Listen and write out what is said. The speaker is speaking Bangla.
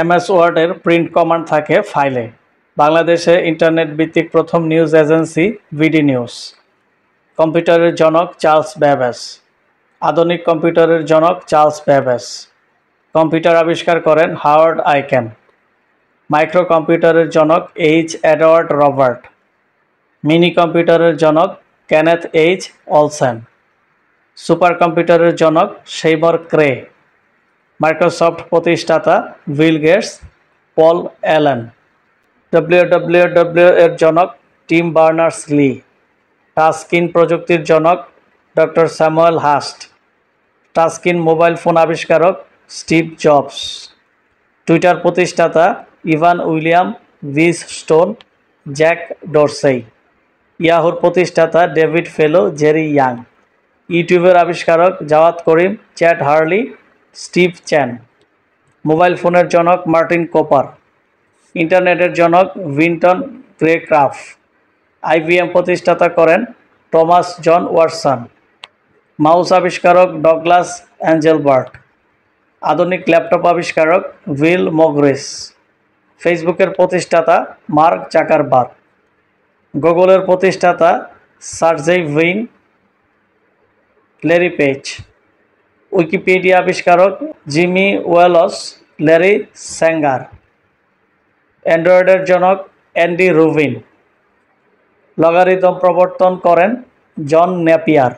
এমএস ওয়ার্ডের প্রিন্ট কমান্ড থাকে ফাইলে। বাংলাদেশে ইন্টারনেট ভিত্তিক প্রথম নিউজ এজেন্সি বিডি নিউজ। কম্পিউটারের জনক চার্লস ব্যাবেজ। আধুনিক কম্পিউটারের জনক চার্লস ব্যাবেজ। কম্পিউটার আবিষ্কার করেন হাওয়ার্ড আইকেন। মাইক্রো কম্পিউটারের জনক এইচ এডওয়ার্ড রবার্ট। মিনি কম্পিউটারের জনক কেনেথ এইচ অলসেন। সুপার কম্পিউটারের জনক সেইমর ক্রে। মাইক্রোসফট প্রতিষ্ঠাতা বিল গেটস, পল অ্যালেন। ডব্লিউডব্লিউডব্লিউ এর জনক টিম বার্নার্স-লি। টাচস্ক্রিন প্রযুক্তির জনক doctor Samuel Hurst. Touchscreen mobile phone আবিষ্কারক স্টিভ জবস। টুইটার প্রতিষ্ঠাতা Evan William Biz Stone, Jack Dorsey. ইয়াহুর প্রতিষ্ঠাতা ডেভিড ফেলো, জেরি ইয়াং। ইউটিউবের আবিষ্কারক Jawed Karim, Chad Hurley, Steve Chen. Mobile ফোনের জনক মার্টিন কোপার। ইন্টারনেটের জনক উইন্টন গ্রেক্রাফ। আইবিএম প্রতিষ্ঠাতা করেন টমাস জন ওয়াটসন। মাউস আবিষ্কারক ডগলাস অ্যাঞ্জেলবার্ট। আধুনিক ল্যাপটপ আবিষ্কারক উইল মগ্রিস। ফেসবুকের প্রতিষ্ঠাতা মার্ক জাকারবার্গ। গুগলের প্রতিষ্ঠাতা সার্জেই ব্রিন, ল্যারি পেজ। উইকিপিডিয়া আবিষ্কারক জিমি ওয়েলস, ল্যারি স্যাঙ্গার। অ্যান্ড্রয়েডের জনক অ্যান্ডি রুবিন। লগারিদম প্রবর্তন করেন জন নেপিয়ার।